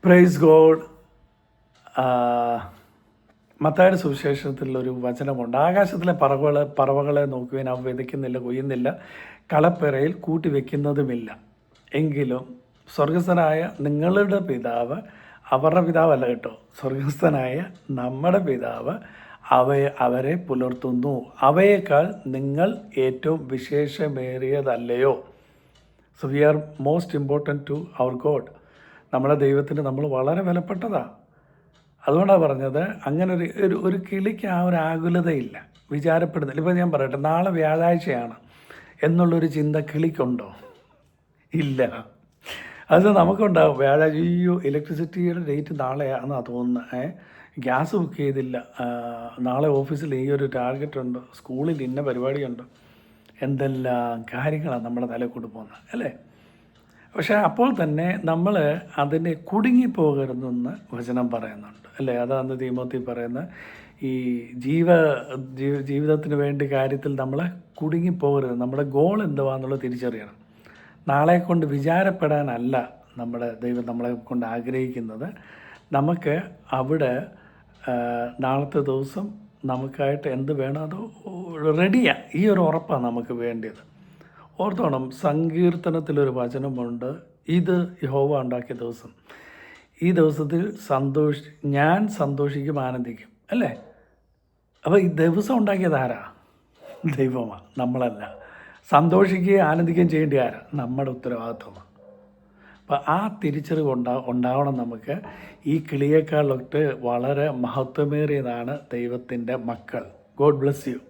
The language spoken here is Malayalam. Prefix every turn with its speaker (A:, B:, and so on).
A: Praise God. മത്തായിയുടെ സുവിശേഷത്തിലൊരു വചനമുണ്ട്. ആകാശത്തിലെ പറവകളെ നോക്കുവാൻ അവ വിതയ്ക്കുന്നില്ല, കൊയ്യുന്നില്ല, കളപ്പുരയിൽ കൂട്ടിവെക്കുന്നതുമില്ല. എങ്കിലും സ്വർഗസ്ഥനായ നിങ്ങളുടെ പിതാവ്, അവരുടെ പിതാവല്ല കേട്ടോ, സ്വർഗസ്ഥനായ നമ്മുടെ പിതാവ് അവരെ പുലർത്തുന്നു. അവയേക്കാൾ നിങ്ങൾ ഏറ്റവും വിശേഷമേറിയതല്ലയോ? So we are most important to our God. നമ്മുടെ ദൈവത്തിന് നമ്മൾ വളരെ വിലപ്പെട്ടതാണ്. അതുകൊണ്ടാണ് പറഞ്ഞത്, അങ്ങനെ ഒരു കിളിക്ക് ആ ഒരു ആകുലതയില്ല, വിചാരപ്പെടുന്നില്ല. ഇപ്പോൾ ഞാൻ പറയട്ടെ, നാളെ വ്യാഴാഴ്ചയാണ് എന്നുള്ളൊരു ചിന്ത കിളിക്കുണ്ടോ? ഇല്ല. അത് നമുക്കുണ്ടാകും. വ്യാഴാഴ്ച, അയ്യോ ഇലക്ട്രിസിറ്റിയുടെ ഡേറ്റ് നാളെയാണെന്നാണ് തോന്നുന്നത്, ഗ്യാസ് ബുക്ക് ചെയ്തില്ല, നാളെ ഓഫീസിൽ ഈ ഒരു ടാർഗറ്റ് ഉണ്ട്, സ്കൂളിൽ ഇന്ന പരിപാടിയുണ്ട്, എന്തെല്ലാം കാര്യങ്ങളാണ് നമ്മുടെ തലയിൽ കൊണ്ട് പോകുന്നത് അല്ലേ? പക്ഷേ അപ്പോൾ തന്നെ നമ്മൾ അതിനെ കുടുങ്ങിപ്പോകരുതെന്ന് വചനം പറയുന്നുണ്ട് അല്ലേ? അതാണ് തീമോത്തി പറയുന്ന ഈ ജീവിതത്തിന് വേണ്ടി കാര്യത്തിൽ നമ്മൾ കുടുങ്ങിപ്പോകരുത്. നമ്മുടെ ഗോൾ എന്തുവാന്നുള്ളത് തിരിച്ചറിയണം. നാളെ കൊണ്ട് വിചാരപ്പെടാനല്ല നമ്മുടെ ദൈവം നമ്മളെ കൊണ്ട് ആഗ്രഹിക്കുന്നത്. നമുക്ക് അവിടെ നാളത്തെ ദിവസം നമുക്കായിട്ട് എന്ത് വേണം അത് റെഡിയാണ്. ഈ ഒരു ഉറപ്പാണ് നമുക്ക് വേണ്ടത്. ഓർത്തോണം, സങ്കീർത്തനത്തിലൊരു വചനമുണ്ട്, ഇത് യഹോവ ഉണ്ടാക്കിയ ദിവസം, ഈ ദിവസത്തിൽ ഞാൻ സന്തോഷിക്കും, ആനന്ദിക്കും അല്ലേ? അപ്പോൾ ഈ ദിവസം ഉണ്ടാക്കിയത് ആരാ? ദൈവമാണ്, നമ്മളല്ല. സന്തോഷിക്കുകയും ആനന്ദിക്കുകയും ചെയ്യേണ്ട ആരാ? നമ്മുടെ ഉത്തരവാദിത്വമാണ്. അപ്പോൾ ആ തിരിച്ചറിവ് ഉണ്ടാവണം നമുക്ക്. ഈ കിളിയേക്കാളൊട്ട് വളരെ മഹത്വമേറിയതാണ് ദൈവത്തിൻ്റെ മക്കൾ. God bless you.